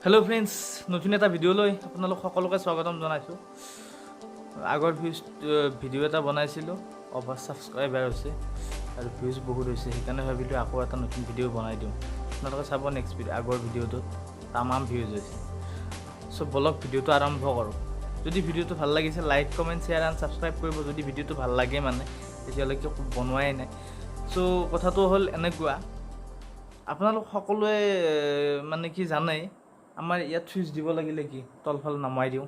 Hello friends, नतुन এটা ভিডিঅ'লৈ আপোনালোক সকলোকে স্বাগতম জনাইছোঁ। আগৰ ভিডিঅ' এটা বনাইছিলোঁ, অভাৰ ছাবস্ক্ৰাইবাৰ হৈছে আৰু ভিউজ বহুত হৈছে, সেইকাৰণে ভাবিলোঁ আকৌ এটা নতুন ভিডিঅ' বনাই দিওঁ। আপোনালোকে চাব নেক্সট আগৰ ভিডিঅ'টোত তামাম ভিউজ হৈছে। চ' বলক ভিডিঅ'টো আৰম্ভ কৰোঁ। যদি ভিডিঅ'টো ভাল লাগিছে like comment share and subscribe কৰিব। যদি ভিডিঅ'টো ভাল লাগে তেতিয়ালৈকে বনোৱাই নাই। চ' কথাটো হ'ল এনেকুৱা, আপোনালোক সকলোৱে কি জানে, আমাৰ ইয়াত চুইচ দিব লাগিলে কি তলফাল নমাই দিওঁ,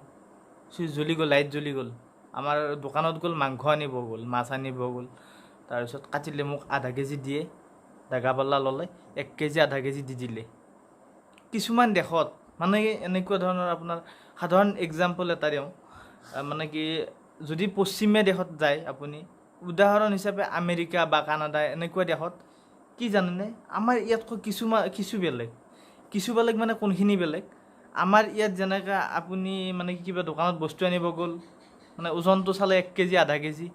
চুইচ জ্বলি গ'ল, লাইট জ্বলি গ'ল। আমাৰ দোকানত গ'ল, মাংস আনিব গ'ল, মাছ আনিব গ'ল, তাৰপিছত কাটিলে মোক আধা কেজি দিয়ে, দাগা পাল্লা ল'লে 1 কেজি আধা কেজি দি দিলে। কিছুমান দেশত এনেকুৱা ধৰণৰ আপোনাৰ সাধাৰণ এক্সাম্পল এটা দিওঁ, যদি পশ্চিমীয়া দেশত যায় আপুনি, উদাহৰণ হিচাপে আমেৰিকা বা কানাডা, এনেকুৱা দেশত কি জানেনে, আমাৰ ইয়াতকৈ কিছু বেলেগ কোনখিনি বেলেগ। আমাৰ ইয়াত যেনেকৈ আপুনি কিবা দোকানত বস্তু আনিব গ'ল, ওজনটো চালে 1 কেজি আধা কেজি।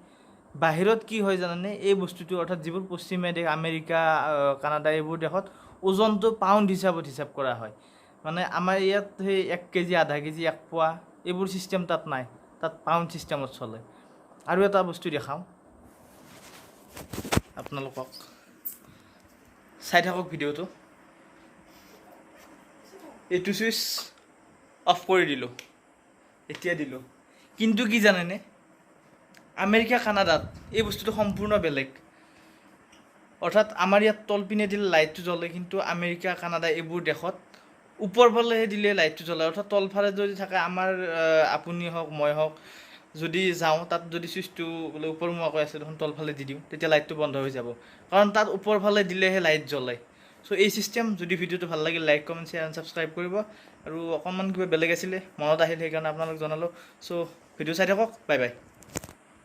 বাহিৰত কি হয় জানেনে, এই বস্তুটো অৰ্থাৎ যিবোৰ পশ্চিমীয়া দেশ, আমেৰিকা, কানাডা, এইবোৰ দেশত ওজনটো পাউণ্ড হিচাপত হিচাপ কৰা হয়। আমাৰ ইয়াত সেই 1 কেজি আধা কেজি 1 পোৱা এইবোৰ ছিষ্টেম তাত নাই, তাত পাউণ্ড ছিষ্টেমত চলে। আৰু এটা বস্তু দেখাওঁ আপোনালোকক, চাই থাকক ভিডিঅ'টো। এইটো চুইচ অফ কৰি দিলোঁ, এতিয়া দিলোঁ, কিন্তু কি জানেনে, আমেৰিকা কানাডাত এই বস্তুটো সম্পূৰ্ণ বেলেগ। অৰ্থাৎ আমাৰ ইয়াত তলপিনে দিলে লাইটটো জ্বলে, কিন্তু আমেৰিকা কানাডা এইবোৰ দেশত ওপৰফালেহে দিলে লাইটটো জ্বলে। অৰ্থাৎ তলফালে যদি থাকে, আমাৰ আপুনি হওক মই হওক, যদি যাওঁ তাত যদি চুইচটো বোলে ওপৰমুৱাকৈ আছে দেখোন, তলফালে দি দিওঁ, তেতিয়া লাইটটো বন্ধ হৈ যাব, কাৰণ তাত ওপৰফালে দিলেহে লাইট জ্বলে। চ' এই ছিষ্টেম। যদি ভিডিঅ'টো ভাল লাগিল like comment share and subscribe কৰিব। আৰু অকণমান কিবা বেলেগ আছিলে, মনত আহিল, সেইকাৰণে আপোনালোক জনালোঁ। চ' ভিডিঅ' চাই থাকক, বাই বাই।